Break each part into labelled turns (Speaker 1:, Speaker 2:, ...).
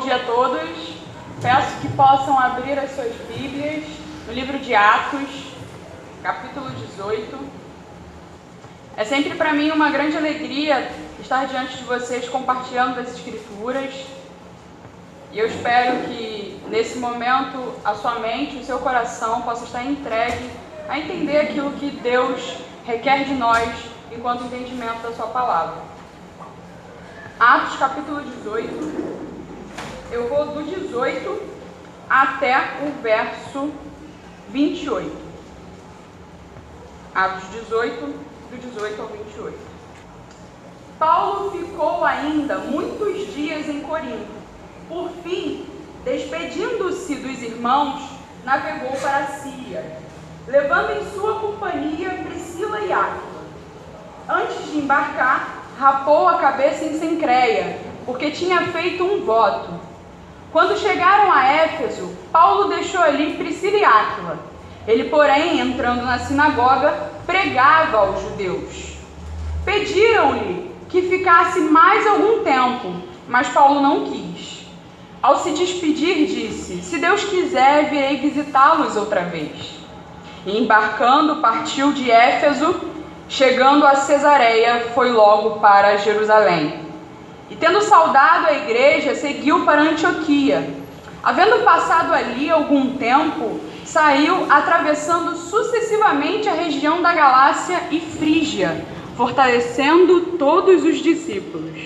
Speaker 1: dia a todos. Peço que possam abrir as suas Bíblias no livro de Atos, capítulo 18. É sempre para mim uma grande alegria estar diante de vocês compartilhando as Escrituras. E eu espero que nesse momento a sua mente, o seu coração possa estar entregue a entender aquilo que Deus requer de nós enquanto entendimento da sua palavra. Atos capítulo 18, eu vou do 18 até o verso 28. Atos 18, do 18 ao 28. Paulo ficou ainda muitos dias em Corinto. Por fim, despedindo-se dos irmãos, navegou para a Síria, levando em sua companhia Priscila e Áquila. Antes de embarcar, rapou a cabeça em Cencreia, porque tinha feito um voto. Quando chegaram a Éfeso, Paulo deixou ali Priscila e Áquila. Ele, porém, entrando na sinagoga, pregava aos judeus. Pediram-lhe que ficasse mais algum tempo, mas Paulo não quis. Ao se despedir, disse: se Deus quiser, virei visitá-los outra vez. E embarcando, partiu de Éfeso. Chegando a Cesareia, foi logo para Jerusalém. E tendo saudado a igreja, seguiu para Antioquia. Havendo passado ali algum tempo, saiu atravessando sucessivamente a região da Galácia e Frígia, fortalecendo todos os discípulos.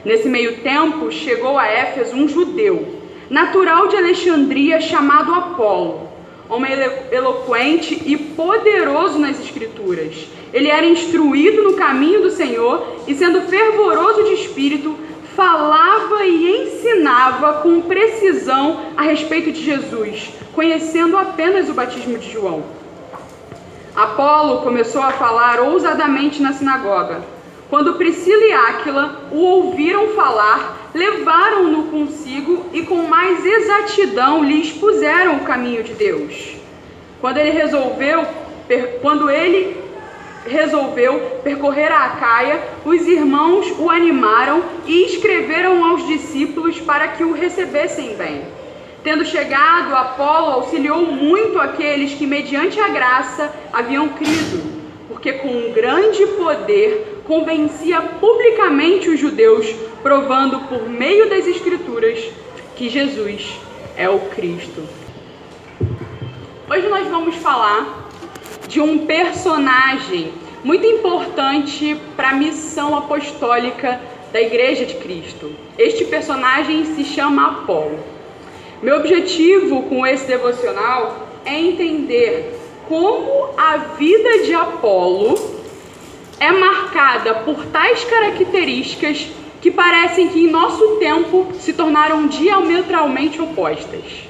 Speaker 1: Nesse meio tempo, chegou a Éfeso um judeu, natural de Alexandria, chamado Apolo, homem eloquente e poderoso nas Escrituras. Ele era instruído no caminho do Senhor e, sendo fervoroso de espírito, falava e ensinava com precisão a respeito de Jesus, conhecendo apenas o batismo de João. Apolo começou a falar ousadamente na sinagoga. Quando Priscila e Áquila o ouviram falar, levaram-no consigo e com mais exatidão lhe expuseram o caminho de Deus. Quando ele resolveu percorrer a Acaia, os irmãos o animaram e escreveram aos discípulos para que o recebessem bem. Tendo chegado, Apolo auxiliou muito aqueles que, mediante a graça, haviam crido, porque com um grande poder convencia publicamente os judeus, provando por meio das Escrituras que Jesus é o Cristo. Hoje nós vamos falar de um personagem muito importante para a missão apostólica da Igreja de Cristo. Este personagem se chama Apolo. Meu objetivo com esse devocional é entender como a vida de Apolo é marcada por tais características que parecem que em nosso tempo se tornaram diametralmente opostas.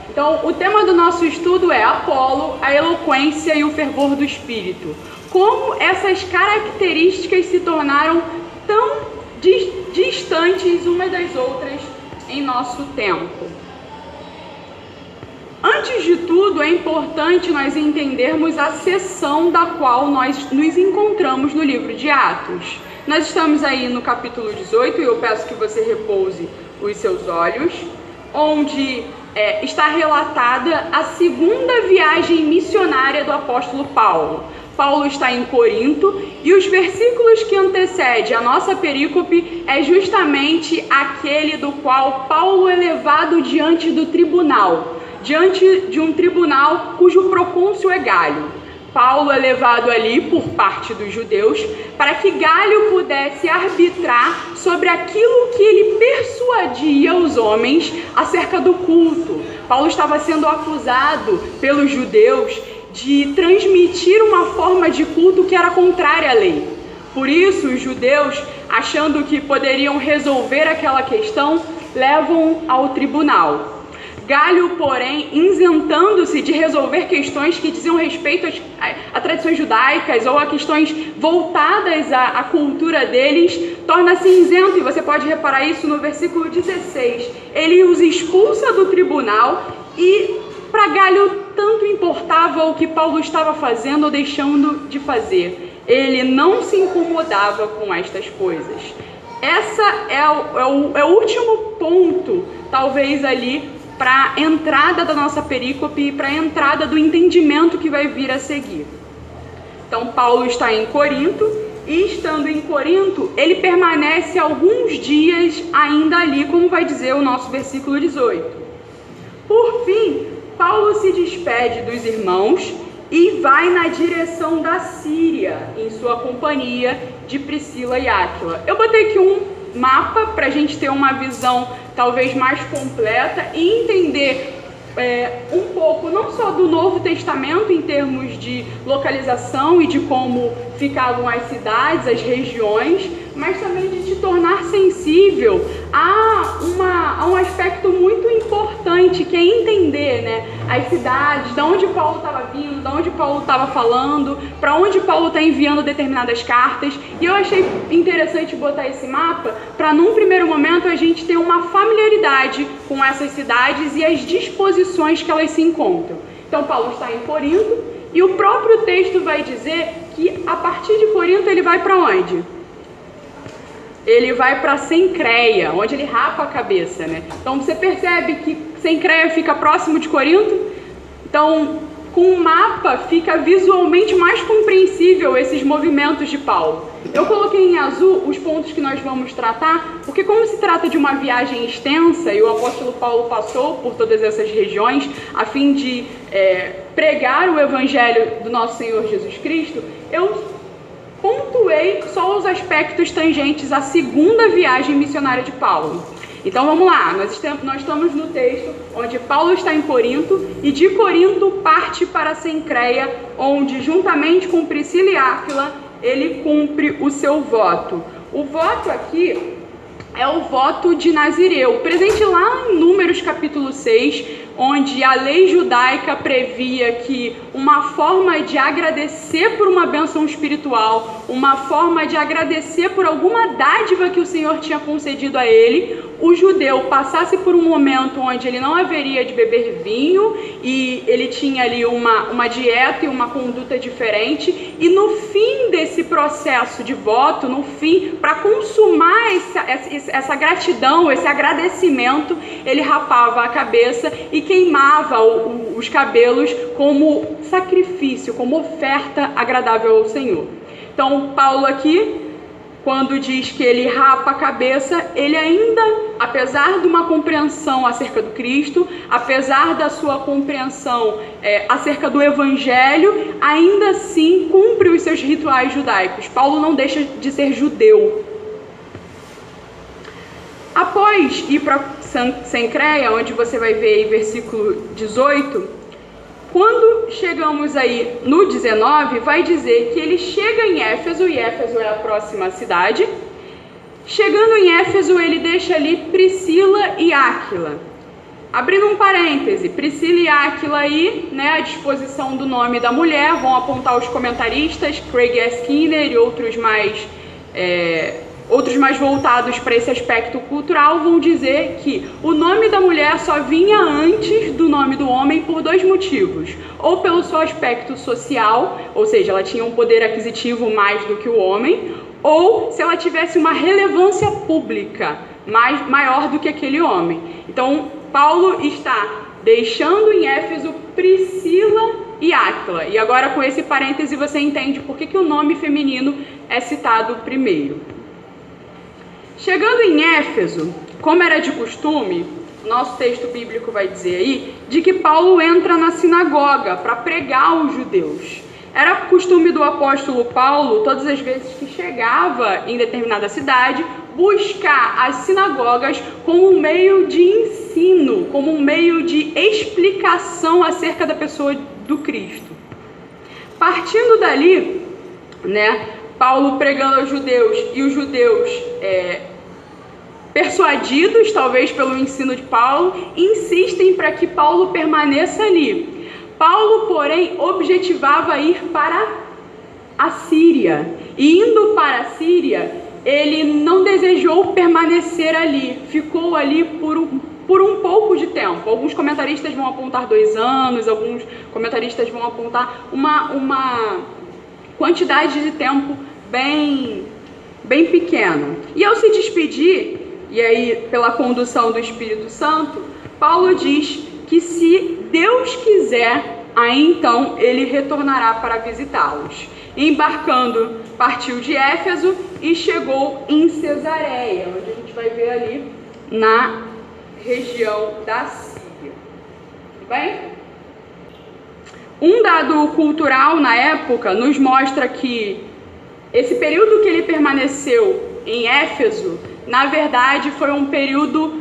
Speaker 1: Então, o tema do nosso estudo é Apolo, a eloquência e o fervor do Espírito. Como essas características se tornaram tão distantes umas das outras em nosso tempo. Antes de tudo, é importante nós entendermos a seção da qual nós nos encontramos no livro de Atos. Nós estamos aí no capítulo 18, e eu peço que você repouse os seus olhos, onde está relatada a segunda viagem missionária do apóstolo Paulo. Paulo está em Corinto e os versículos que antecedem a nossa perícope é justamente aquele do qual Paulo é levado diante do tribunal, diante de um tribunal cujo procônsul é Galho. Paulo é levado ali por parte dos judeus para que Galho pudesse arbitrar sobre aquilo que ele persuadia os homens acerca do culto. Paulo estava sendo acusado pelos judeus de transmitir uma forma de culto que era contrária à lei. Por isso, os judeus, achando que poderiam resolver aquela questão, levam ao tribunal. Galho, porém, isentando-se de resolver questões que diziam respeito a tradições judaicas ou a questões voltadas à cultura deles, torna-se isento, e você pode reparar isso no versículo 16. Ele os expulsa do tribunal e para Galho tanto importava o que Paulo estava fazendo ou deixando de fazer. Ele não se incomodava com estas coisas. essa é o último ponto, talvez ali, para a entrada da nossa perícope e para a entrada do entendimento que vai vir a seguir. Então, Paulo está em Corinto, e estando em Corinto, ele permanece alguns dias ainda ali, como vai dizer o nosso versículo 18. Por fim, Paulo se despede dos irmãos e vai na direção da Síria, em sua companhia de Priscila e Áquila. Eu botei aqui um mapa para a gente ter uma visão talvez mais completa e entender um pouco não só do Novo Testamento em termos de localização e de como ficavam as cidades, as regiões, mas também de te tornar sensível a um aspecto muito importante, que é entender, né, as cidades, de onde Paulo estava vindo, de onde Paulo estava falando, para onde Paulo está enviando determinadas cartas. E eu achei interessante botar esse mapa para, num primeiro momento, a gente ter uma familiaridade com essas cidades e as disposições que elas se encontram. Então, Paulo está em Corinto e o próprio texto vai dizer que, a partir de Corinto, ele vai para onde? Ele vai para Cencreia, onde ele rapa a cabeça, né? Então você percebe que Cencreia fica próximo de Corinto. Então, com o mapa fica visualmente mais compreensível esses movimentos de Paulo. Eu coloquei em azul os pontos que nós vamos tratar, porque como se trata de uma viagem extensa e o apóstolo Paulo passou por todas essas regiões a fim de pregar o evangelho do nosso Senhor Jesus Cristo, eu pontuei só os aspectos tangentes à segunda viagem missionária de Paulo. Então vamos lá, nós estamos no texto onde Paulo está em Corinto e de Corinto parte para Cencreia, onde juntamente com Priscila e Áquila ele cumpre o seu voto. O voto aqui é o voto de Nazireu, presente lá em Números capítulo 6, onde a lei judaica previa que uma forma de agradecer por uma bênção espiritual, uma forma de agradecer por alguma dádiva que o Senhor tinha concedido a ele, o judeu passasse por um momento onde ele não haveria de beber vinho e ele tinha ali uma dieta e uma conduta diferente, e no fim desse processo de voto, no fim, para consumar essa gratidão, esse agradecimento, ele rapava a cabeça e queimava os cabelos como sacrifício, como oferta agradável ao Senhor. Então, Paulo aqui, quando diz que ele rapa a cabeça, ele ainda, apesar de uma compreensão acerca do Cristo, apesar da sua compreensão acerca do Evangelho, ainda assim cumpre os seus rituais judaicos. Paulo não deixa de ser judeu. Após ir para Cencreia, onde você vai ver aí versículo 18, quando chegamos aí no 19, vai dizer que ele chega em Éfeso, e Éfeso é a próxima cidade. Chegando em Éfeso, ele deixa ali Priscila e Áquila. Abrindo um parêntese, Priscila e Áquila aí, né, à disposição do nome da mulher, vão apontar os comentaristas, Craig S. Skinner e outros mais voltados para esse aspecto cultural, vão dizer que o nome da mulher só vinha antes do nome do homem por dois motivos. Ou pelo seu aspecto social, ou seja, ela tinha um poder aquisitivo mais do que o homem, ou se ela tivesse uma relevância pública maior do que aquele homem. Então, Paulo está deixando em Éfeso Priscila e Áquila. E agora, com esse parêntese, você entende por que o nome feminino é citado primeiro. Chegando em Éfeso, como era de costume, nosso texto bíblico vai dizer aí, de que Paulo entra na sinagoga para pregar aos judeus. Era costume do apóstolo Paulo, todas as vezes que chegava em determinada cidade, buscar as sinagogas como um meio de ensino, como um meio de explicação acerca da pessoa do Cristo. Partindo dali, né, Paulo pregando aos judeus e os judeus persuadidos, talvez pelo ensino de Paulo, insistem para que Paulo permaneça ali. Paulo, porém, objetivava ir para a Síria. E indo para a Síria, ele não desejou permanecer ali. Ficou ali por um pouco de tempo. Alguns comentaristas vão apontar 2 anos, alguns comentaristas vão apontar uma quantidade de tempo bem pequena. E ao se despedir, e aí pela condução do Espírito Santo, Paulo diz que se Deus quiser, aí então ele retornará para visitá-los. Embarcando, partiu de Éfeso e chegou em Cesareia, onde a gente vai ver ali na região da Síria. Tudo bem? Um dado cultural na época nos mostra que esse período que ele permaneceu em Éfeso, na verdade, foi um período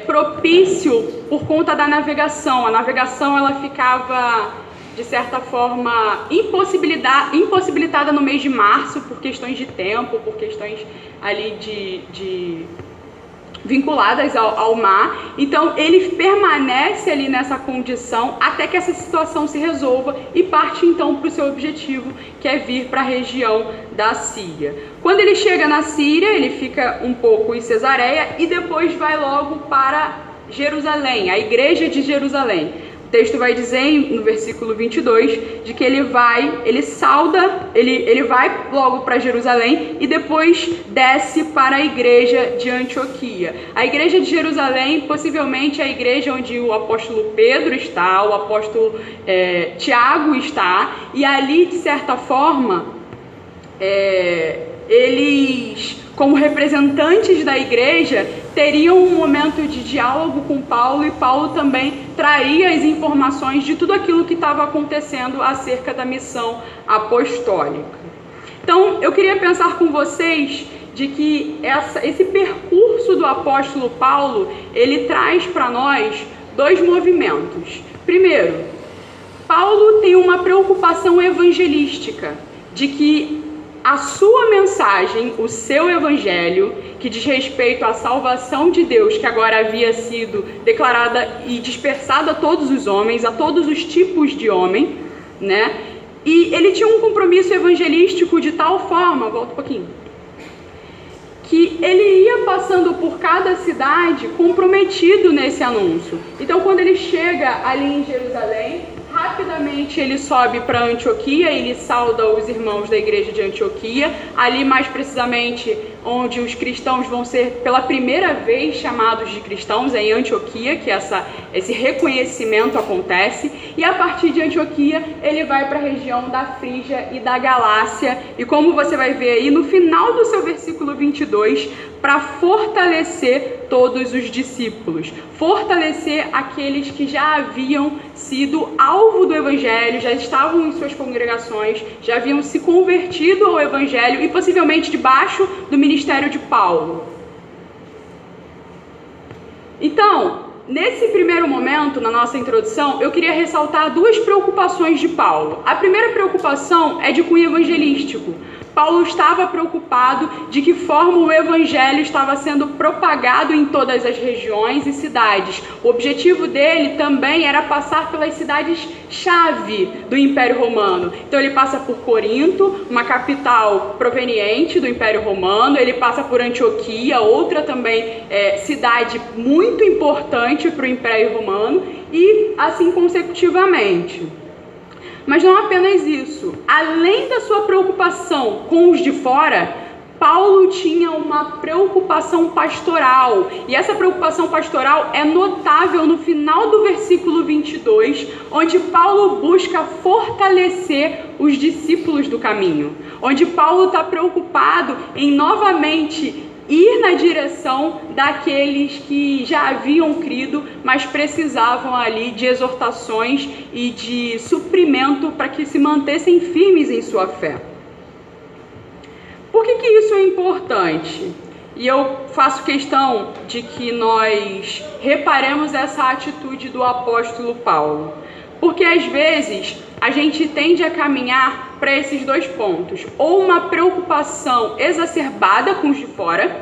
Speaker 1: propício por conta da navegação. A navegação ela ficava, de certa forma, impossibilitada no mês de março por questões de tempo, por questões ali vinculadas ao mar. Então ele permanece ali nessa condição até que essa situação se resolva e parte então para o seu objetivo, que é vir para a região da Síria. Quando ele chega na Síria, ele fica um pouco em Cesareia e depois vai logo para Jerusalém, a igreja de Jerusalém. O texto vai dizer no versículo 22 de que ele vai logo para Jerusalém e depois desce para a igreja de Antioquia. A igreja de Jerusalém possivelmente é a igreja onde o apóstolo Pedro está, o apóstolo Tiago está, e ali, de certa forma, eles, como representantes da igreja, teriam um momento de diálogo com Paulo, e Paulo também traria as informações de tudo aquilo que estava acontecendo acerca da missão apostólica. Então, eu queria pensar com vocês de que esse percurso do apóstolo Paulo, ele traz para nós dois movimentos. Primeiro, Paulo tem uma preocupação evangelística, de que a sua mensagem, o seu evangelho, que diz respeito à salvação de Deus, que agora havia sido declarada e dispersada a todos os homens, a todos os tipos de homem, né? E ele tinha um compromisso evangelístico de tal forma, volta um pouquinho, que ele ia passando por cada cidade comprometido nesse anúncio. Então, quando ele chega ali em Jerusalém, rapidamente ele sobe para Antioquia, ele sauda os irmãos da igreja de Antioquia, ali mais precisamente onde os cristãos vão ser pela primeira vez chamados de cristãos, é em Antioquia que esse reconhecimento acontece, e a partir de Antioquia ele vai para a região da Frígia e da Galácia, e como você vai ver aí no final do seu versículo 22, para fortalecer todos os discípulos, fortalecer aqueles que já haviam sido alvo do evangelho, já estavam em suas congregações, já haviam se convertido ao evangelho e possivelmente debaixo do ministério de Paulo. Então, nesse primeiro momento, na nossa introdução, eu queria ressaltar duas preocupações de Paulo. A primeira preocupação é de cunho evangelístico. Paulo estava preocupado de que forma o evangelho estava sendo propagado em todas as regiões e cidades. O objetivo dele também era passar pelas cidades-chave do Império Romano. Então ele passa por Corinto, uma capital proveniente do Império Romano, ele passa por Antioquia, outra também cidade muito importante para o Império Romano, e assim consecutivamente. Mas não apenas isso, além da sua preocupação com os de fora, Paulo tinha uma preocupação pastoral, e essa preocupação pastoral é notável no final do versículo 22, onde Paulo busca fortalecer os discípulos do caminho, onde Paulo está preocupado em novamente ir na direção daqueles que já haviam crido, mas precisavam ali de exortações e de suprimento para que se mantessem firmes em sua fé. Por que isso é importante? E eu faço questão de que nós reparemos essa atitude do apóstolo Paulo. Porque às vezes a gente tende a caminhar para esses dois pontos, ou uma preocupação exacerbada com os de fora,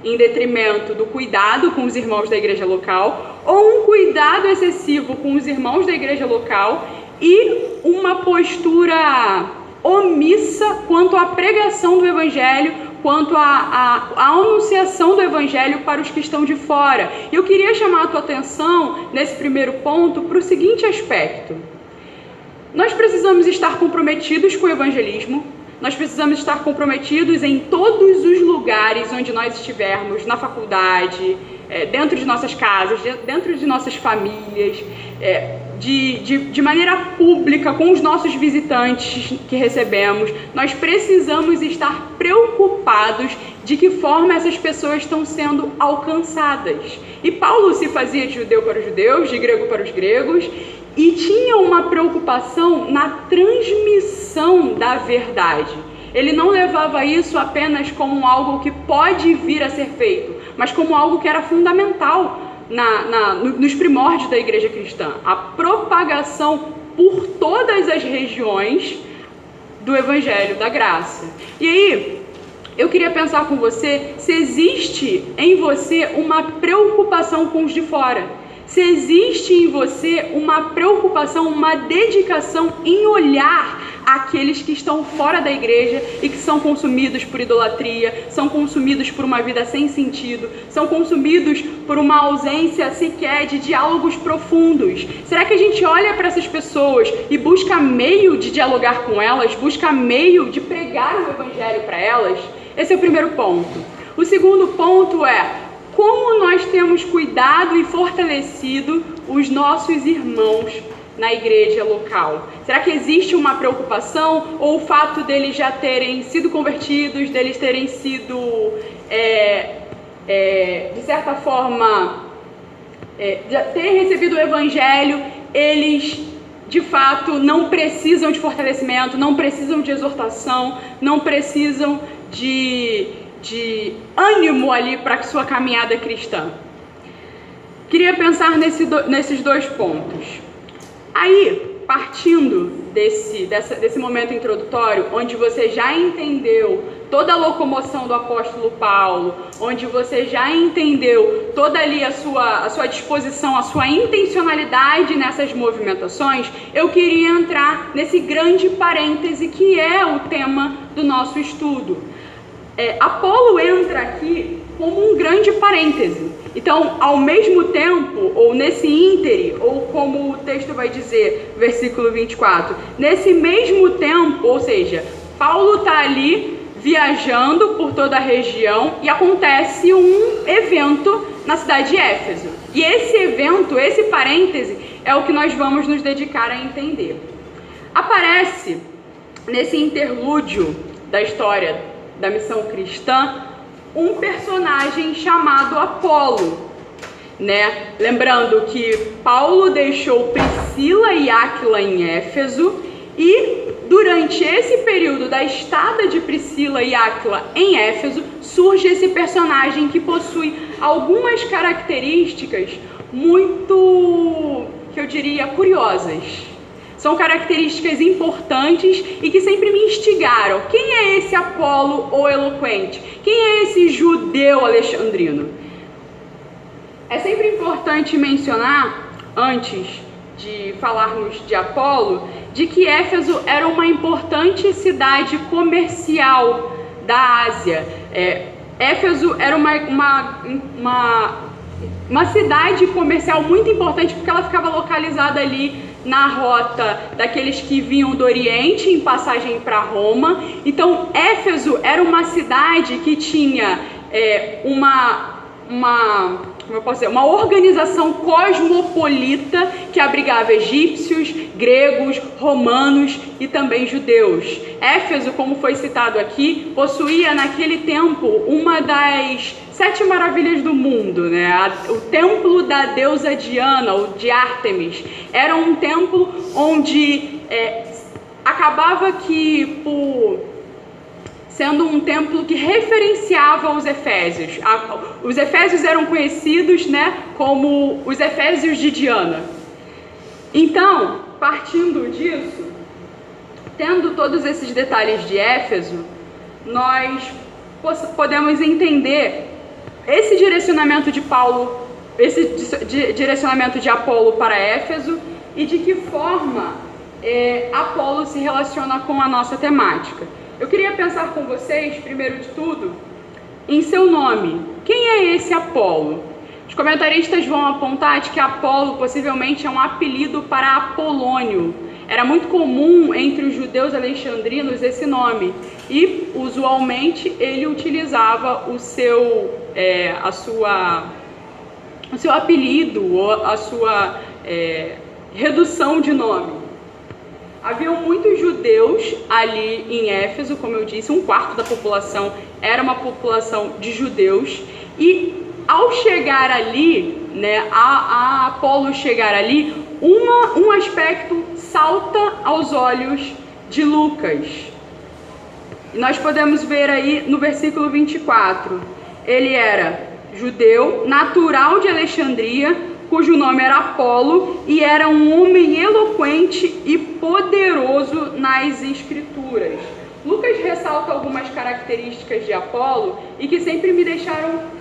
Speaker 1: em detrimento do cuidado com os irmãos da igreja local, ou um cuidado excessivo com os irmãos da igreja local e uma postura omissa quanto à pregação do evangelho, quanto à anunciação do evangelho para os que estão de fora. Eu queria chamar a tua atenção nesse primeiro ponto para o seguinte aspecto: nós precisamos estar comprometidos com o evangelismo, Nós precisamos estar comprometidos em todos os lugares onde nós estivermos, na faculdade, dentro de nossas casas, dentro de nossas famílias, de maneira pública, com os nossos visitantes que recebemos. Nós precisamos estar preocupados de que forma essas pessoas estão sendo alcançadas. E Paulo se fazia de judeu para os judeus, de grego para os gregos, e tinha uma preocupação na transmissão da verdade. Ele não levava isso apenas como algo que pode vir a ser feito, mas como algo que era fundamental nos primórdios da igreja cristã. A propagação por todas as regiões do Evangelho da Graça. E aí, eu queria pensar com você se existe em você uma preocupação com os de fora. Se existe em você uma preocupação, uma dedicação em olhar aqueles que estão fora da igreja e que são consumidos por idolatria, são consumidos por uma vida sem sentido, são consumidos por uma ausência sequer de diálogos profundos. Será que a gente olha para essas pessoas e busca meio de dialogar com elas, busca meio de pregar o evangelho para elas? Esse é o primeiro ponto. O segundo ponto é: como nós temos cuidado e fortalecido os nossos irmãos na igreja local? Será que existe uma preocupação, ou o fato deles já terem sido convertidos, deles terem sido, de certa forma, já terem recebido o evangelho, eles de fato não precisam de fortalecimento, não precisam de exortação, não precisam de ânimo ali para a sua caminhada cristã? Queria pensar nesses dois pontos. Aí, partindo desse momento introdutório, onde você já entendeu toda a locomoção do apóstolo Paulo, onde você já entendeu toda ali a sua disposição, a sua intencionalidade nessas movimentações, eu queria entrar nesse grande parêntese que é o tema do nosso estudo. Apolo entra aqui como um grande parêntese. Então, ao mesmo tempo, ou nesse íntere, ou como o texto vai dizer, versículo 24, nesse mesmo tempo, ou seja, Paulo está ali viajando por toda a região e acontece um evento na cidade de Éfeso. E esse evento, esse parêntese, é o que nós vamos nos dedicar a entender. Aparece nesse interlúdio da história da missão cristã um personagem chamado Apolo, né? Lembrando que Paulo deixou Priscila e Áquila em Éfeso, e durante esse período da estada de Priscila e Áquila em Éfeso, surge esse personagem que possui algumas características muito, que eu diria, curiosas. São características importantes e que sempre me instigaram. Quem é esse Apolo, o eloquente? Quem é esse judeu alexandrino? É sempre importante mencionar, antes de falarmos de Apolo, de que Éfeso era uma importante cidade comercial da Ásia. Éfeso era uma cidade comercial muito importante porque ela ficava localizada ali na rota daqueles que vinham do Oriente em passagem para Roma. Então, Éfeso era uma cidade que tinha uma organização cosmopolita que abrigava egípcios, gregos, romanos e também judeus. Éfeso, como foi citado aqui, possuía naquele tempo uma das 7 maravilhas do mundo, né? O templo da deusa Diana, ou de Ártemis. Era um templo onde acabava que, sendo um templo que referenciava os efésios. Os efésios eram conhecidos, né, como os efésios de Diana. Então, partindo disso, tendo todos esses detalhes de Éfeso, nós podemos entender esse direcionamento de Paulo, esse direcionamento de Apolo para Éfeso e de que forma Apolo se relaciona com a nossa temática. Eu queria pensar com vocês, primeiro de tudo, em seu nome. Quem é esse Apolo? Os comentaristas vão apontar de que Apolo possivelmente é um apelido para Apolônio. Era muito comum entre os judeus alexandrinos esse nome, e usualmente ele utilizava o seu apelido ou a sua redução de nome. Haviam muitos judeus ali em Éfeso, como eu disse, 1/4 da população era uma população de judeus, e ao chegar ali, a Apolo chegar ali, um aspecto salta aos olhos de Lucas. E nós podemos ver aí no versículo 24, ele era judeu, natural de Alexandria, cujo nome era Apolo, e era um homem eloquente e poderoso nas escrituras. Lucas ressalta algumas características de Apolo e que sempre me deixaram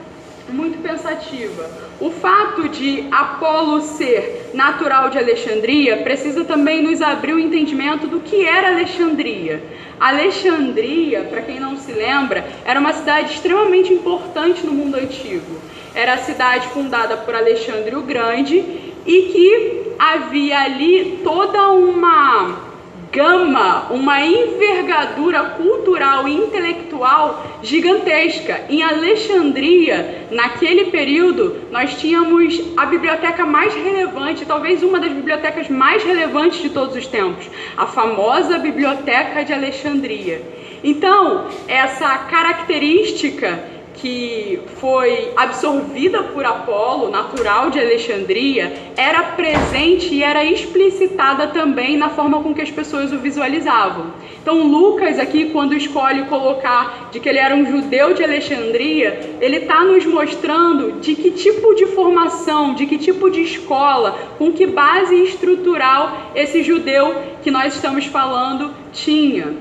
Speaker 1: muito pensativa. O fato de Apolo ser natural de Alexandria precisa também nos abrir o entendimento do que era Alexandria. Alexandria, para quem não se lembra, era uma cidade extremamente importante no mundo antigo. Era a cidade fundada por Alexandre o Grande e que havia ali toda uma gama, uma envergadura cultural e intelectual gigantesca. Em Alexandria, naquele período, nós tínhamos a biblioteca mais relevante, talvez uma das bibliotecas mais relevantes de todos os tempos, a famosa Biblioteca de Alexandria. Então, essa característica que foi absorvida por Apolo, natural de Alexandria, era presente e era explicitada também na forma com que as pessoas o visualizavam. Então Lucas aqui, quando escolhe colocar de que ele era um judeu de Alexandria, ele está nos mostrando de que tipo de formação, de que tipo de escola, com que base estrutural esse judeu que nós estamos falando tinha.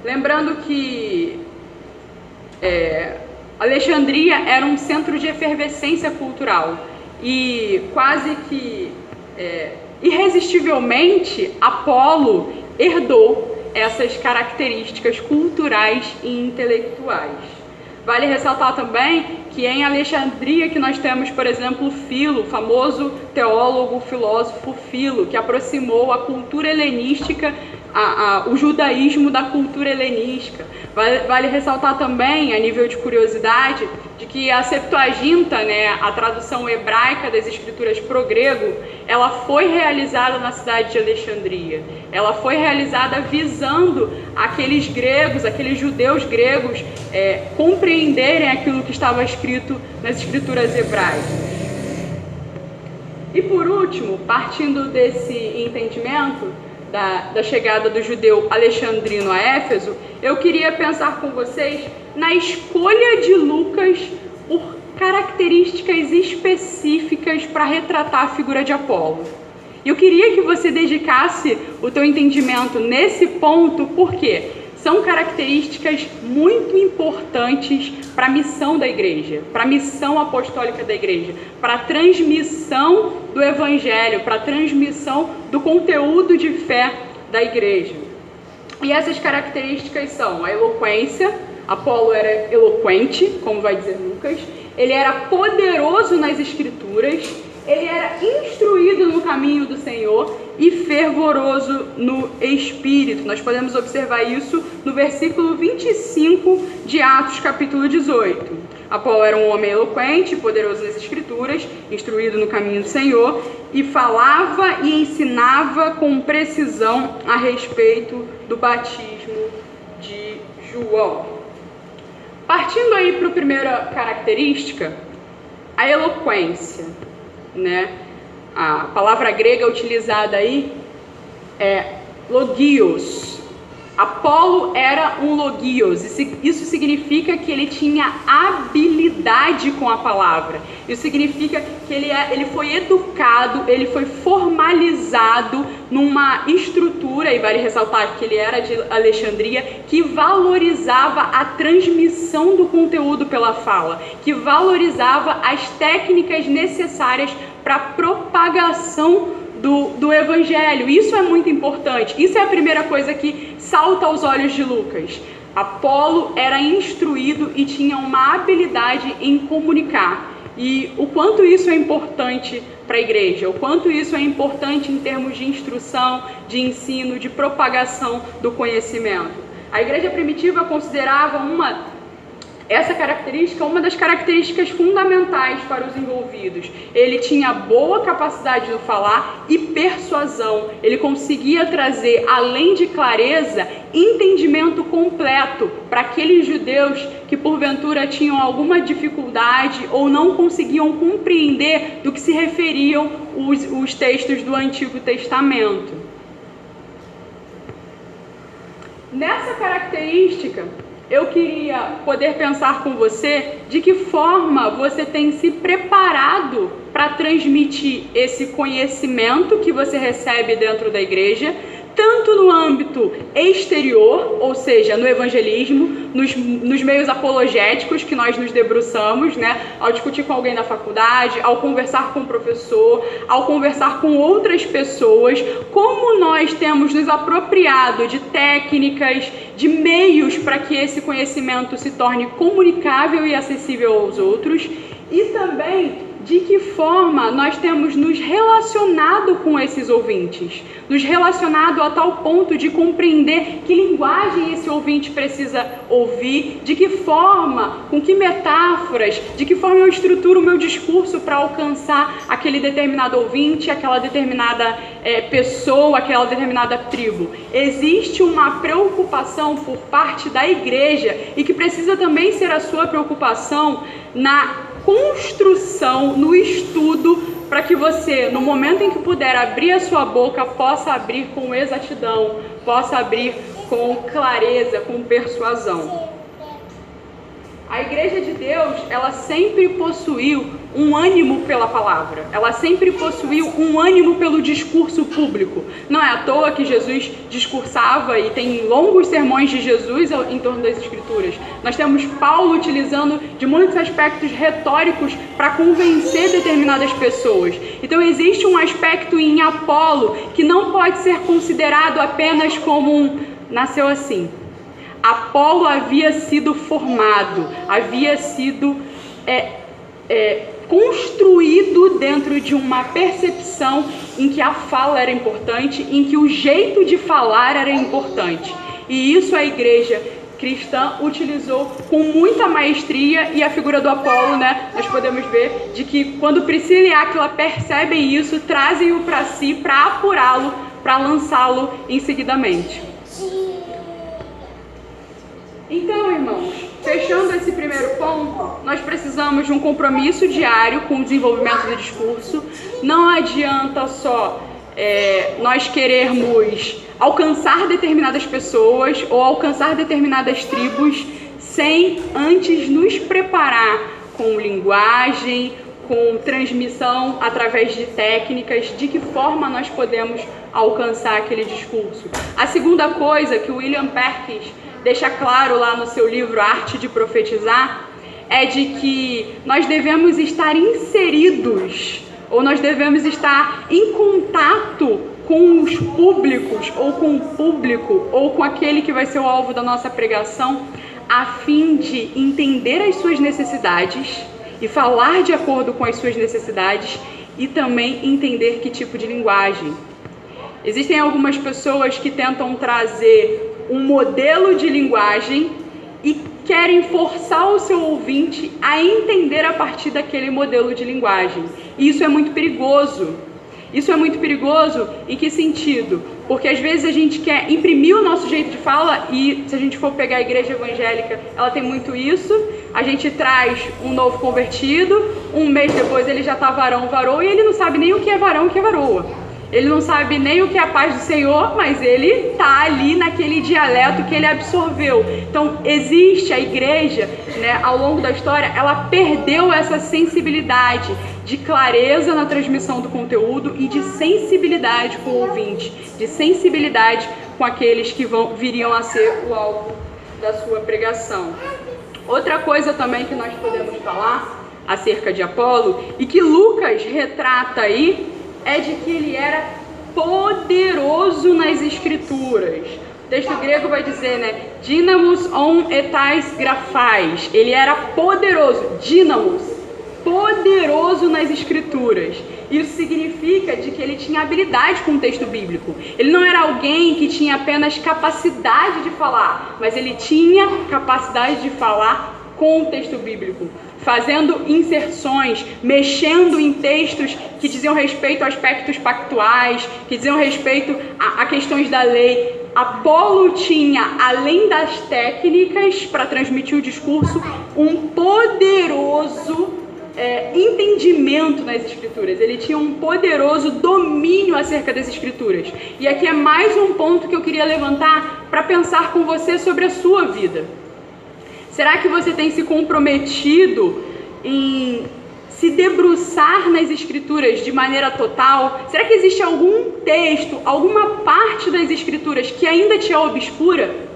Speaker 1: Lembrando que Alexandria era um centro de efervescência cultural e quase que irresistivelmente Apolo herdou essas características culturais e intelectuais. Vale ressaltar também que em Alexandria que nós temos, por exemplo, Filo, o famoso teólogo, filósofo Filo, que aproximou a cultura helenística, o judaísmo da cultura helenística. Vale ressaltar também, a nível de curiosidade, de que a Septuaginta, a tradução hebraica das escrituras para o grego, ela foi realizada na cidade de Alexandria. Ela foi realizada visando aqueles gregos, aqueles judeus gregos, compreenderem aquilo que estava escrito nas escrituras hebraicas. E por último, partindo desse entendimento da chegada do judeu alexandrino a Éfeso, eu queria pensar com vocês na escolha de Lucas por características específicas para retratar a figura de Apolo. Eu queria que você dedicasse o teu entendimento nesse ponto, porque são características muito importantes para a missão da igreja, para a missão apostólica da igreja, para a transmissão do evangelho, para a transmissão do conteúdo de fé da igreja. E essas características são a eloquência. Apolo era eloquente, como vai dizer Lucas, ele era poderoso nas escrituras, ele era instruído no caminho do Senhor e fervoroso no Espírito. Nós podemos observar isso no versículo 25 de Atos, capítulo 18. Apolo era um homem eloquente, poderoso nas Escrituras, instruído no caminho do Senhor, e falava e ensinava com precisão a respeito do batismo de João. Partindo aí para a primeira característica, a eloquência, A palavra grega utilizada aí é logios. Apolo era um logios. Isso significa que ele tinha habilidade com a palavra. Isso significa que ele foi educado, ele foi formalizado numa estrutura, e vale ressaltar que ele era de Alexandria, que valorizava a transmissão do conteúdo pela fala, que valorizava as técnicas necessárias para a propagação do evangelho. Isso é muito importante. Isso é a primeira coisa que salta aos olhos de Lucas. Apolo era instruído e tinha uma habilidade em comunicar. e o quanto isso é importante para a igreja, o quanto isso é importante em termos de instrução, de ensino, de propagação do conhecimento. A igreja primitiva considerava essa característica uma das características fundamentais para os envolvidos. Ele tinha boa capacidade de falar e persuasão. Ele conseguia trazer, além de clareza, entendimento completo para aqueles judeus que porventura tinham alguma dificuldade ou não conseguiam compreender do que se referiam os textos do Antigo Testamento. Nessa característica, eu queria poder pensar com você de que forma você tem se preparado para transmitir esse conhecimento que você recebe dentro da igreja, tanto no âmbito exterior, ou seja, no evangelismo, nos meios apologéticos que nós nos debruçamos, né? Ao discutir com alguém na faculdade, ao conversar com o professor, ao conversar com outras pessoas, como nós temos nos apropriado de técnicas, de meios para que esse conhecimento se torne comunicável e acessível aos outros, e também de que forma nós temos nos relacionado com esses ouvintes, nos relacionado a tal ponto de compreender que linguagem esse ouvinte precisa ouvir, de que forma, com que metáforas, de que forma eu estruturo o meu discurso para alcançar aquele determinado ouvinte, aquela determinada pessoa, aquela determinada tribo. Existe uma preocupação por parte da igreja e que precisa também ser a sua preocupação na construção, no estudo, para que você, no momento em que puder abrir a sua boca, possa abrir com exatidão, possa abrir com clareza, com persuasão. A igreja de Deus, ela sempre possuiu um ânimo pela palavra, ela sempre possuiu um ânimo pelo discurso público. Não é à toa que Jesus discursava e tem longos sermões de Jesus em torno das Escrituras. Nós temos Paulo utilizando de muitos aspectos retóricos para convencer determinadas pessoas. Então existe um aspecto em Apolo que não pode ser considerado apenas como nasceu assim. Apolo havia sido formado, havia sido construído dentro de uma percepção em que a fala era importante, em que o jeito de falar era importante. E isso a igreja cristã utilizou com muita maestria, e a figura do Apolo, né, nós podemos ver de que quando Priscila e Áquila percebem isso, trazem-o para si, para apurá-lo, para lançá-lo em seguidamente. Então, irmãos, fechando esse primeiro ponto, nós precisamos de um compromisso diário com o desenvolvimento do discurso. Não adianta só nós querermos alcançar determinadas pessoas ou alcançar determinadas tribos sem antes nos preparar com linguagem, com transmissão através de técnicas, de que forma nós podemos alcançar aquele discurso. A segunda coisa que o William Perkins deixa claro lá no seu livro Arte de Profetizar, é de que nós devemos estar inseridos, ou nós devemos estar em contato com os públicos, ou com o público, ou com aquele que vai ser o alvo da nossa pregação, a fim de entender as suas necessidades e falar de acordo com as suas necessidades, e também entender que tipo de linguagem. Existem algumas pessoas que tentam trazer um modelo de linguagem e querem forçar o seu ouvinte a entender a partir daquele modelo de linguagem. E isso é muito perigoso. Isso é muito perigoso em que sentido? Porque às vezes a gente quer imprimir o nosso jeito de fala, e se a gente for pegar a igreja evangélica, ela tem muito isso. A gente traz um novo convertido, um mês depois ele já está varão, e ele não sabe nem o que é varão e o que é varoa. Ele não sabe nem o que é a paz do Senhor, mas ele está ali naquele dialeto que ele absorveu. Então, existe a igreja, né, ao longo da história, ela perdeu essa sensibilidade de clareza na transmissão do conteúdo e de sensibilidade com o ouvinte, de sensibilidade com aqueles que viriam a ser o alvo da sua pregação. Outra coisa também que nós podemos falar acerca de Apolo, e que Lucas retrata aí, é de que ele era poderoso nas escrituras. O texto grego vai dizer, né, dynamos on etais graphais. Ele era poderoso, dynamos. poderoso nas Escrituras. Isso significa de que ele tinha habilidade com o texto bíblico. Ele não era alguém que tinha apenas capacidade de falar, mas ele tinha capacidade de falar com o texto bíblico, fazendo inserções, mexendo em textos que diziam respeito a aspectos pactuais, que diziam respeito a questões da lei. Apolo tinha, além das técnicas para transmitir o discurso, um poderoso entendimento nas Escrituras. Ele tinha um poderoso domínio acerca das Escrituras. E aqui é mais um ponto que eu queria levantar para pensar com você sobre a sua vida. Será que você tem se comprometido em se debruçar nas Escrituras de maneira total? Será que existe algum texto, alguma parte das Escrituras que ainda te é obscura?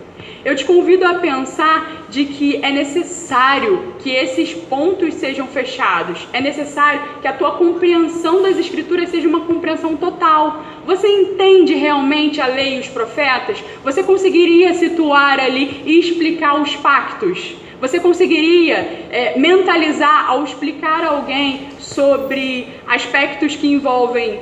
Speaker 1: Eu te convido a pensar de que é necessário que esses pontos sejam fechados. É necessário que a tua compreensão das Escrituras seja uma compreensão total. Você entende realmente a lei e os profetas? Você conseguiria situar ali e explicar os pactos? Você conseguiria mentalizar ao explicar a alguém sobre aspectos que envolvem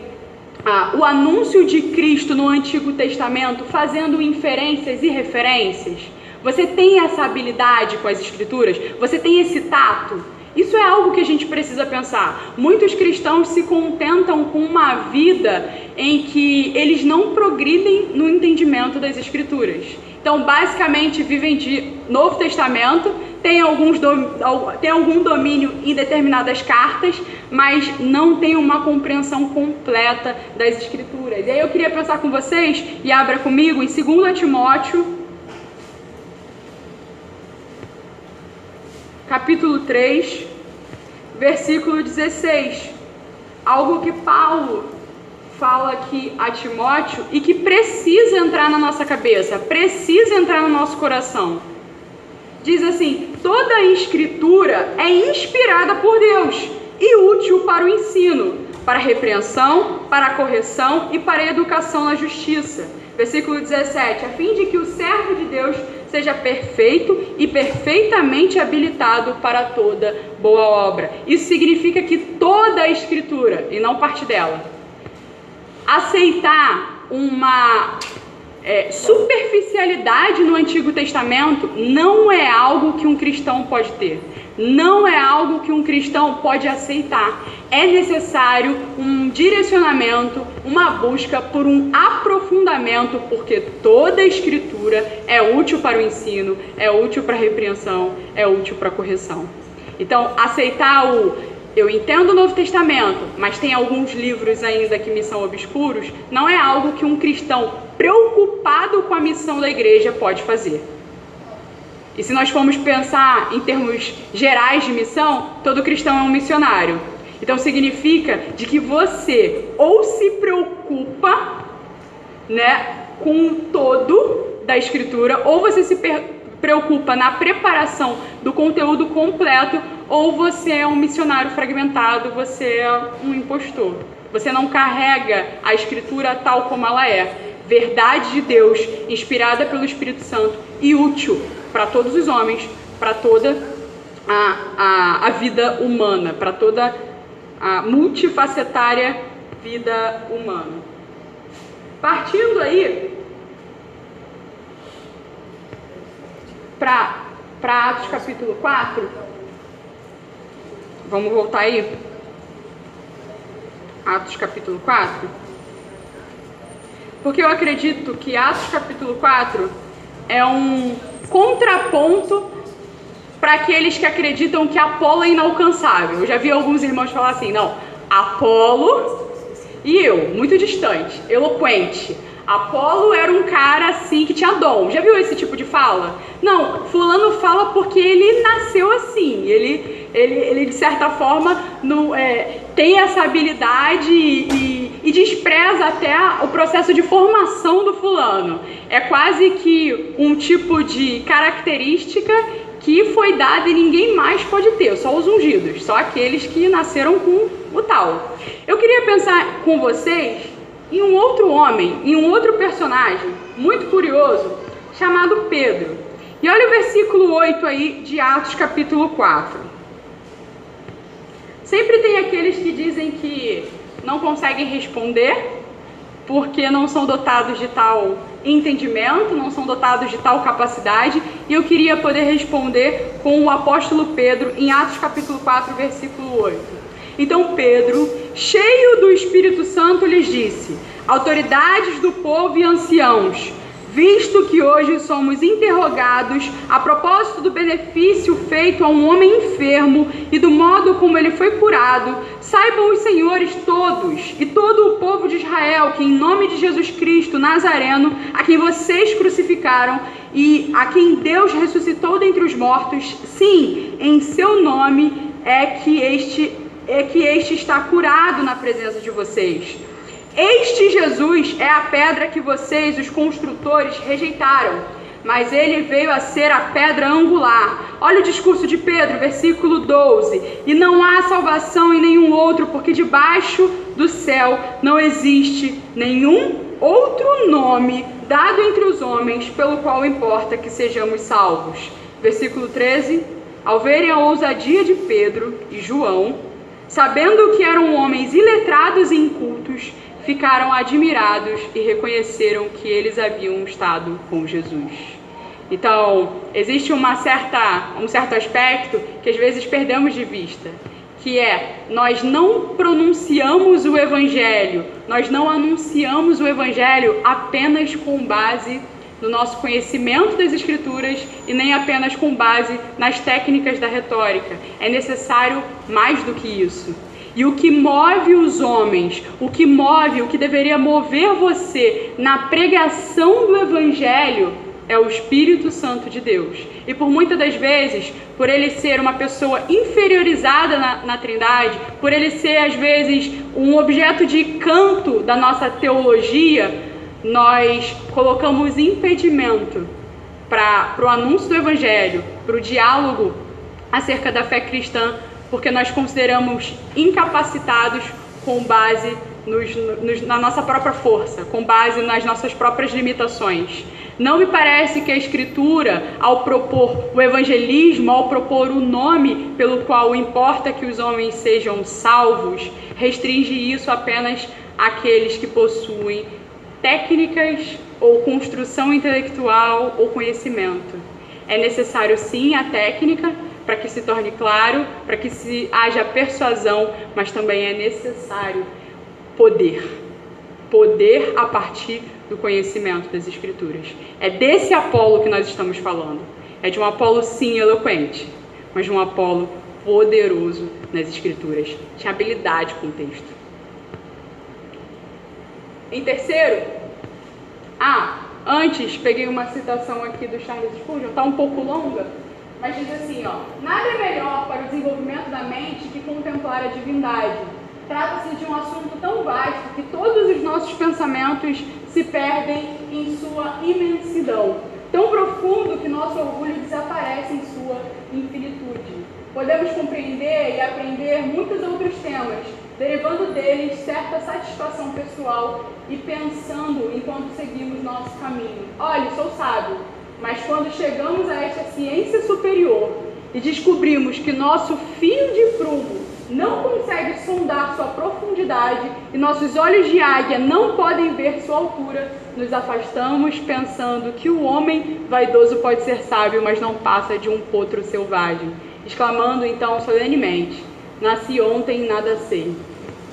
Speaker 1: o anúncio de Cristo no Antigo Testamento, fazendo inferências e referências? Você tem essa habilidade com as Escrituras? Você tem esse tato? Isso é algo que a gente precisa pensar. Muitos cristãos se contentam com uma vida em que eles não progridem no entendimento das Escrituras. Então, basicamente, vivem de Novo Testamento, tem algum domínio em determinadas cartas, mas não tem uma compreensão completa das Escrituras. E aí eu queria pensar com vocês, e abra comigo, em 2 Timóteo, capítulo 3, versículo 16. Algo que Paulo fala aqui a Timóteo e que precisa entrar na nossa cabeça, precisa entrar no nosso coração. Diz assim: toda a Escritura é inspirada por Deus e útil para o ensino, para a repreensão, para a correção e para a educação na justiça. Versículo 17: a fim de que o servo de Deus seja perfeito e perfeitamente habilitado para toda boa obra. Isso significa que toda a Escritura, e não parte dela. Aceitar uma superficialidade no Antigo Testamento não é algo que um cristão pode ter. Não é algo que um cristão pode aceitar. É necessário um direcionamento, uma busca por um aprofundamento, porque toda a Escritura é útil para o ensino, é útil para a repreensão, é útil para a correção. Então, aceitar eu entendo o Novo Testamento, mas tem alguns livros ainda que me são obscuros, não é algo que um cristão preocupado com a missão da igreja pode fazer. E se nós formos pensar em termos gerais de missão, todo cristão é um missionário. Então significa de que você ou se preocupa, com o todo da Escritura, ou você se preocupa na preparação do conteúdo completo, ou você é um missionário fragmentado, você é um impostor. Você não carrega a Escritura tal como ela é. Verdade de Deus, inspirada pelo Espírito Santo e útil para todos os homens, para toda a vida humana, para toda a multifacetária vida humana. Partindo aí para Atos capítulo 4, vamos voltar aí, Atos capítulo 4, porque eu acredito que Atos capítulo 4 é um contraponto para aqueles que acreditam que Apolo é inalcançável. Eu já vi alguns irmãos falar assim: não, Apolo e eu, muito distante, eloquente. Apolo era um cara assim que tinha dom. Já viu esse tipo de fala? Não, fulano fala porque ele nasceu assim. Ele de certa forma tem essa habilidade e despreza até o processo de formação do fulano. É quase que um tipo de característica que foi dada e ninguém mais pode ter, só os ungidos, só aqueles que nasceram com o tal. Eu queria pensar com vocês em um outro homem, em um outro personagem muito curioso, chamado Pedro. E olha o versículo 8 aí de Atos capítulo 4. Sempre tem aqueles que dizem que não conseguem responder porque não são dotados de tal entendimento, não são dotados de tal capacidade, e eu queria poder responder com o apóstolo Pedro em Atos capítulo 4, versículo 8. Então Pedro, cheio do Espírito Santo, lhes disse: autoridades do povo e anciãos, visto que hoje somos interrogados a propósito do benefício feito a um homem enfermo e do modo como ele foi curado, saibam os senhores todos e todo o povo de Israel que em nome de Jesus Cristo Nazareno, a quem vocês crucificaram e a quem Deus ressuscitou dentre os mortos, sim, em seu nome é que este está curado na presença de vocês. Este Jesus é a pedra que vocês, os construtores, rejeitaram, mas ele veio a ser a pedra angular. Olha o discurso de Pedro, versículo 12. E não há salvação em nenhum outro, porque debaixo do céu não existe nenhum outro nome dado entre os homens, pelo qual importa que sejamos salvos. Versículo 13. Ao verem a ousadia de Pedro e João, sabendo que eram homens iletrados e incultos, ficaram admirados e reconheceram que eles haviam estado com Jesus. Então, existe um certo aspecto que às vezes perdemos de vista, que é, nós não pronunciamos o Evangelho, nós não anunciamos o Evangelho apenas com base no nosso conhecimento das Escrituras e nem apenas com base nas técnicas da retórica. É necessário mais do que isso. E o que move os homens, o que deveria mover você na pregação do Evangelho é o Espírito Santo de Deus. E por muitas das vezes, por ele ser uma pessoa inferiorizada na Trindade, por ele ser às vezes um objeto de canto da nossa teologia, nós colocamos impedimento para o anúncio do Evangelho, para o diálogo acerca da fé cristã, porque nós consideramos incapacitados com base na nossa própria força, com base nas nossas próprias limitações. Não me parece que a Escritura, ao propor o evangelismo, ao propor o nome pelo qual importa que os homens sejam salvos, restringe isso apenas àqueles que possuem técnicas ou construção intelectual ou conhecimento. É necessário sim a técnica, para que se torne claro, para que haja persuasão, mas também é necessário poder a partir do conhecimento das Escrituras. É desse Apolo que nós estamos falando. É de um Apolo, sim, eloquente, mas de um Apolo poderoso nas Escrituras. Tinha habilidade com o texto. Em terceiro, antes peguei uma citação aqui do Charles Spurgeon, está um pouco longa, mas diz assim, nada é melhor para o desenvolvimento da mente que contemplar a divindade. Trata-se de um assunto tão vasto que todos os nossos pensamentos se perdem em sua imensidão, tão profundo que nosso orgulho desaparece em sua infinitude. Podemos compreender e aprender muitos outros temas, derivando deles certa satisfação pessoal e pensando enquanto seguimos nosso caminho. Olha, sou sábio, mas quando chegamos a esta ciência superior e descobrimos que nosso fio de prumo não consegue sondar sua profundidade e nossos olhos de águia não podem ver sua altura, nos afastamos pensando que o homem vaidoso pode ser sábio, mas não passa de um potro selvagem, exclamando então solenemente: nasci ontem e nada sei.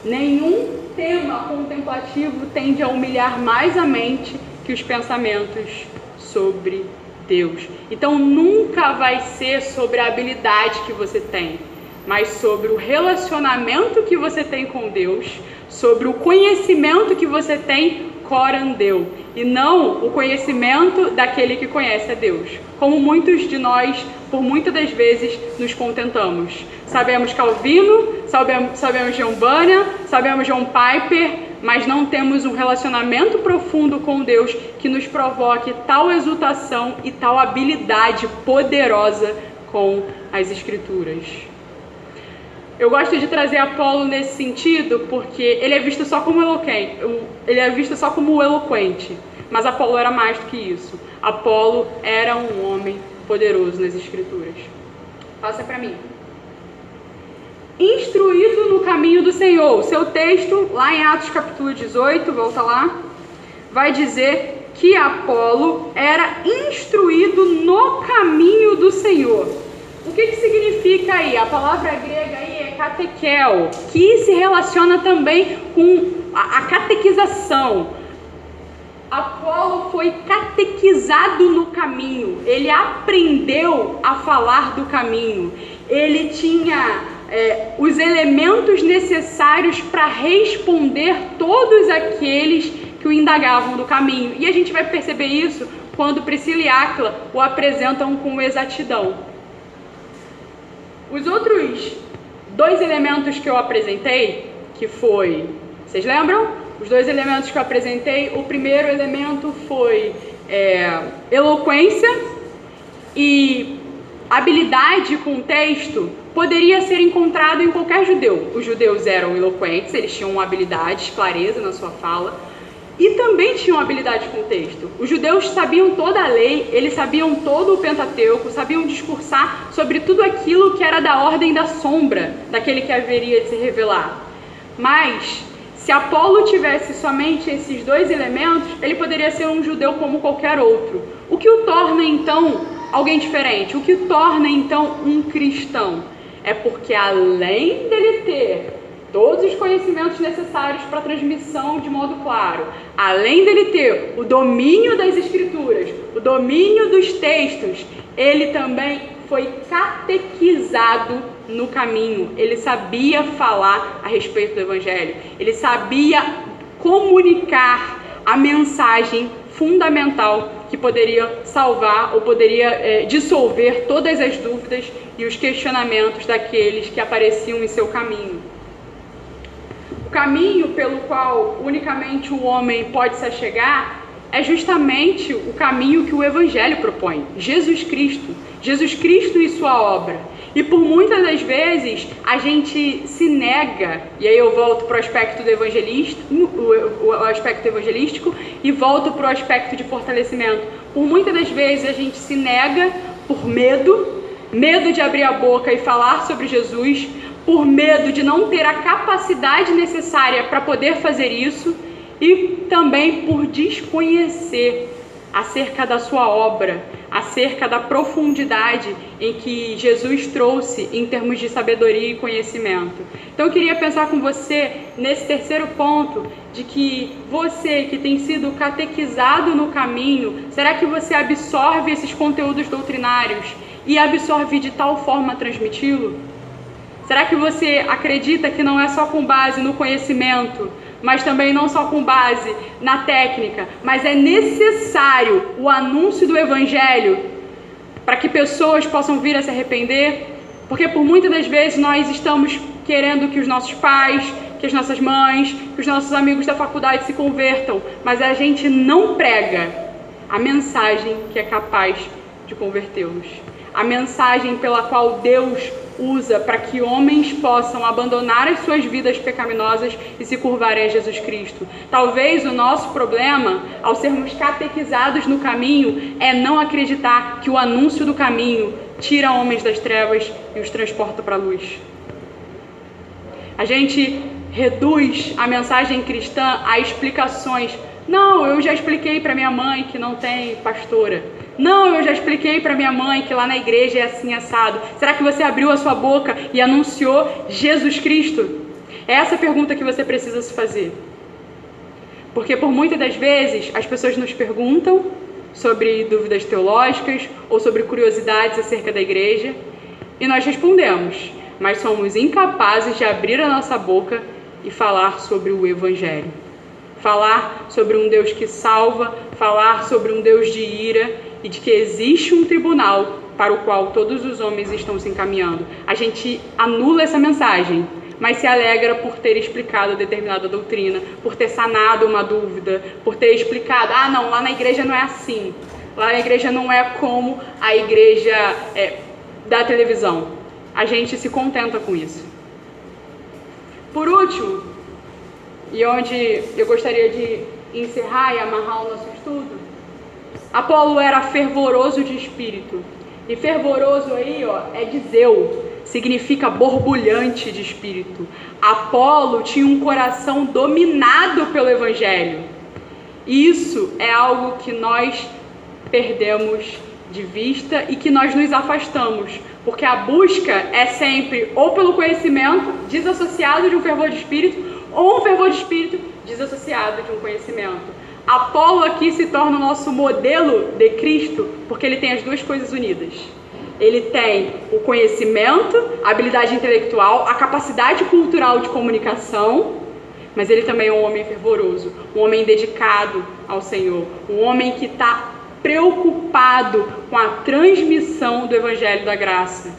Speaker 1: Nenhum tema contemplativo tende a humilhar mais a mente que os pensamentos sobre Deus. Então nunca vai ser sobre a habilidade que você tem, mas sobre o relacionamento que você tem com Deus, sobre o conhecimento que você tem corandeu, e não o conhecimento daquele que conhece a Deus, como muitos de nós, por muitas das vezes, nos contentamos. Sabemos Calvino, sabemos John Bunyan, sabemos John Piper, mas não temos um relacionamento profundo com Deus que nos provoque tal exultação e tal habilidade poderosa com as Escrituras. Eu gosto de trazer Apolo nesse sentido porque ele é visto só como eloquente, mas Apolo era mais do que isso. Apolo era um homem poderoso nas Escrituras. Passa para mim. instruído no caminho do Senhor. O seu texto, lá em Atos capítulo 18, volta lá, vai dizer que Apolo era instruído no caminho do Senhor. O que significa aí? A palavra grega aí é catequel, que se relaciona também com a catequização. Apolo foi catequizado no caminho, ele aprendeu a falar do caminho, ele tinha os elementos necessários para responder todos aqueles que o indagavam do caminho. E a gente vai perceber isso quando Priscila e Áquila o apresentam com exatidão. Os outros dois elementos que eu apresentei, que foi, vocês lembram? Os dois elementos que eu apresentei, o primeiro elemento foi eloquência e habilidade com texto, poderia ser encontrado em qualquer judeu. Os judeus eram eloquentes, eles tinham habilidade, clareza na sua fala, e também tinham habilidade com texto. Os judeus sabiam toda a lei, eles sabiam todo o Pentateuco, sabiam discursar sobre tudo aquilo que era da ordem da sombra, daquele que haveria de se revelar. Mas se Apolo tivesse somente esses dois elementos, ele poderia ser um judeu como qualquer outro. O que o torna, então, alguém diferente? O que o torna, então, um cristão? É porque, além dele ter todos os conhecimentos necessários para a transmissão de modo claro, além dele ter o domínio das escrituras, o domínio dos textos, ele também foi catequizado no caminho. Ele sabia falar a respeito do Evangelho, ele sabia comunicar a mensagem fundamental que poderia salvar ou poderia dissolver todas as dúvidas e os questionamentos daqueles que apareciam em seu caminho. O caminho pelo qual unicamente o homem pode se achegar é justamente o caminho que o Evangelho propõe, Jesus Cristo e sua obra. E por muitas das vezes a gente se nega, e aí eu volto para o aspecto do aspecto evangelístico e volto para o aspecto de fortalecimento. Por muitas das vezes a gente se nega por medo de abrir a boca e falar sobre Jesus, por medo de não ter a capacidade necessária para poder fazer isso, e também por desconhecer acerca da sua obra, acerca da profundidade em que Jesus trouxe em termos de sabedoria e conhecimento. Então eu queria pensar com você nesse terceiro ponto, de que você que tem sido catequizado no caminho, será que você absorve esses conteúdos doutrinários e absorve de tal forma a transmiti-lo? Será que você acredita que não é só com base no conhecimento, mas também não só com base na técnica, mas é necessário o anúncio do Evangelho para que pessoas possam vir a se arrepender? Porque por muitas das vezes nós estamos querendo que os nossos pais, que as nossas mães, que os nossos amigos da faculdade se convertam, mas a gente não prega a mensagem que é capaz de convertê-los. A mensagem pela qual Deus usa para que homens possam abandonar as suas vidas pecaminosas e se curvarem a Jesus Cristo. Talvez o nosso problema, ao sermos catequizados no caminho, é não acreditar que o anúncio do caminho tira homens das trevas e os transporta para a luz. A gente reduz a mensagem cristã a explicações. Não, eu já expliquei para minha mãe que não tem pastora. Não, eu já expliquei para minha mãe que lá na igreja é assim assado. Será que você abriu a sua boca e anunciou Jesus Cristo? É essa a pergunta que você precisa se fazer. Porque por muitas das vezes as pessoas nos perguntam sobre dúvidas teológicas ou sobre curiosidades acerca da igreja e nós respondemos, mas somos incapazes de abrir a nossa boca e falar sobre o Evangelho. Falar sobre um Deus que salva, falar sobre um Deus de ira e de que existe um tribunal para o qual todos os homens estão se encaminhando. A gente anula essa mensagem, mas se alegra por ter explicado determinada doutrina, por ter sanado uma dúvida, por ter explicado, não, lá na igreja não é assim. Lá na igreja não é como a igreja da televisão. A gente se contenta com isso. Por último, e onde eu gostaria de encerrar e amarrar o nosso estudo, Apolo era fervoroso de espírito. E fervoroso aí, é de zelo. significa borbulhante de espírito. Apolo tinha um coração dominado pelo Evangelho. Isso é algo que nós perdemos de vista e que nós nos afastamos, porque a busca é sempre ou pelo conhecimento desassociado de um fervor de espírito, ou um fervor de espírito desassociado de um conhecimento. Apolo aqui se torna o nosso modelo de Cristo, porque ele tem as duas coisas unidas. Ele tem o conhecimento, a habilidade intelectual, a capacidade cultural de comunicação, mas ele também é um homem fervoroso, um homem dedicado ao Senhor, um homem que está preocupado com a transmissão do Evangelho da Graça.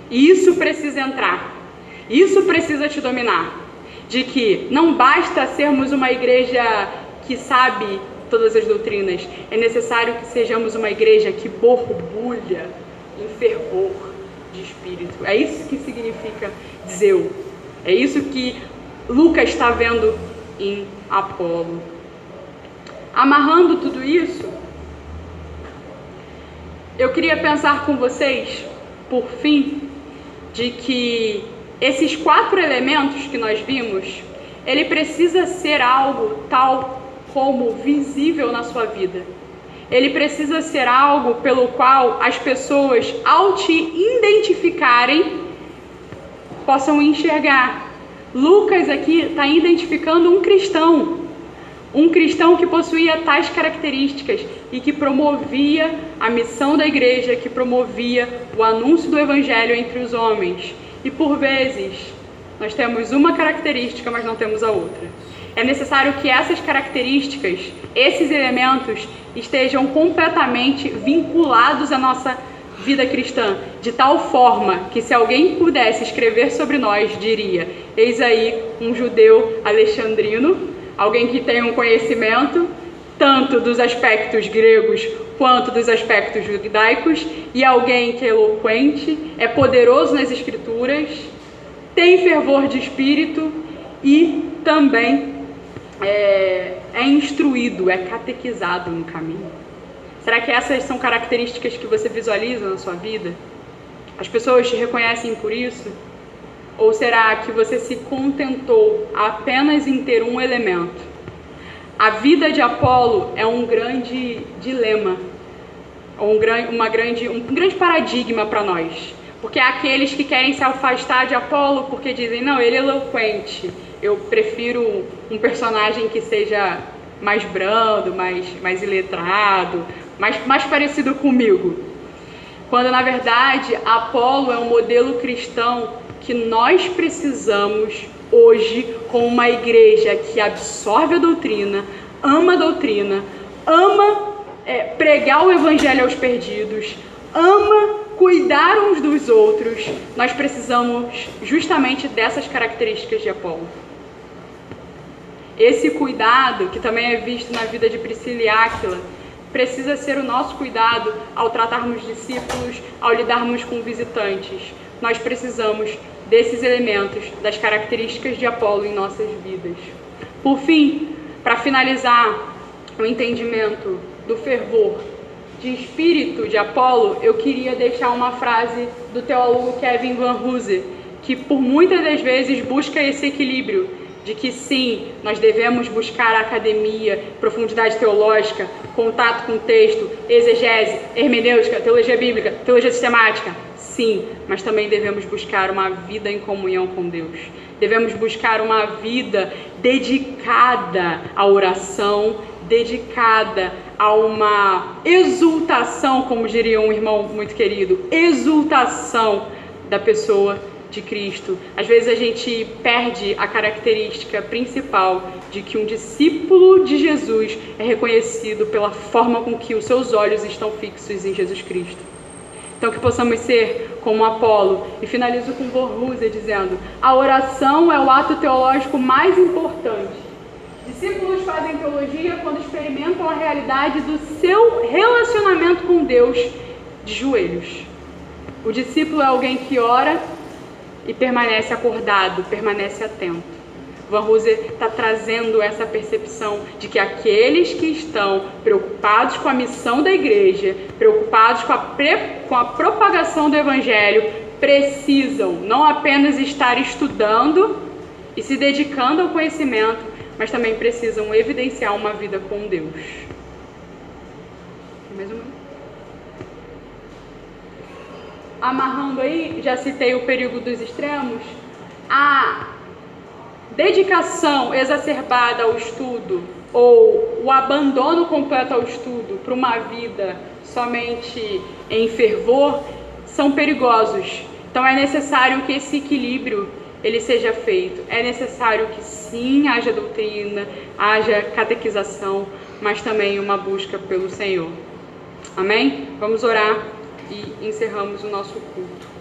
Speaker 1: E isso precisa entrar, isso precisa te dominar, de que não basta sermos uma igreja que sabe todas as doutrinas, é necessário que sejamos uma igreja que borbulha em fervor de espírito. É isso que significa zeu. É isso que Lucas está vendo em Apolo. Amarrando tudo isso, eu queria pensar com vocês, por fim, de que esses 4 elementos que nós vimos, ele precisa ser algo tal como visível na sua vida. Ele precisa ser algo pelo qual as pessoas, ao te identificarem, possam enxergar. Lucas aqui está identificando um cristão que possuía tais características e que promovia a missão da igreja, que promovia o anúncio do Evangelho entre os homens. E por vezes, nós temos uma característica, mas não temos a outra. É necessário que essas características, esses elementos, estejam completamente vinculados à nossa vida cristã, de tal forma que se alguém pudesse escrever sobre nós, diria: eis aí um judeu alexandrino, alguém que tem um conhecimento tanto dos aspectos gregos quanto dos aspectos judaicos, e alguém que é eloquente, é poderoso nas escrituras, tem fervor de espírito e também é instruído, é catequizado no caminho. Será que essas são características que você visualiza na sua vida? As pessoas te reconhecem por isso? Ou será que você se contentou apenas em ter um elemento? A vida de Apolo é um grande dilema, um grande paradigma para nós. Porque há aqueles que querem se afastar de Apolo porque dizem: não, ele é eloquente, eu prefiro um personagem que seja mais brando, mais iletrado, mais parecido comigo. Quando na verdade Apolo é um modelo cristão que nós precisamos hoje, como uma igreja que absorve a doutrina, ama pregar o Evangelho aos perdidos, ama cuidar uns dos outros. Nós precisamos justamente dessas características de Apolo. Esse cuidado, que também é visto na vida de Priscila e Áquila, precisa ser o nosso cuidado ao tratarmos discípulos, ao lidarmos com visitantes. Nós precisamos desses elementos, das características de Apolo em nossas vidas. Por fim, para finalizar o entendimento do fervor de espírito de Apolo, eu queria deixar uma frase do teólogo Kevin Van Hooser, que por muitas das vezes busca esse equilíbrio, de que sim, nós devemos buscar a academia, profundidade teológica, contato com o texto, exegese, hermenêutica, teologia bíblica, teologia sistemática. Sim, mas também devemos buscar uma vida em comunhão com Deus. Devemos buscar uma vida dedicada à oração, dedicada a uma exultação, como diria um irmão muito querido, exultação da pessoa de Cristo. Às vezes a gente perde a característica principal de que um discípulo de Jesus é reconhecido pela forma com que os seus olhos estão fixos em Jesus Cristo. Então que possamos ser como Apolo. E finalizo com Van Hooser dizendo: a oração é o ato teológico mais importante. Discípulos fazem teologia quando experimentam a realidade do seu relacionamento com Deus de joelhos. O discípulo é alguém que ora e permanece acordado, permanece atento. Van Hooser está trazendo essa percepção de que aqueles que estão preocupados com a missão da igreja, preocupados com a propagação do Evangelho, precisam não apenas estar estudando e se dedicando ao conhecimento, mas também precisam evidenciar uma vida com Deus. Mais uma. Amarrando aí, já citei o perigo dos extremos, a dedicação exacerbada ao estudo ou o abandono completo ao estudo para uma vida somente em fervor são perigosos. Então é necessário que esse equilíbrio ele seja feito. É necessário que sim, haja doutrina, haja catequização, mas também uma busca pelo Senhor. Amém? Vamos orar e encerramos o nosso culto.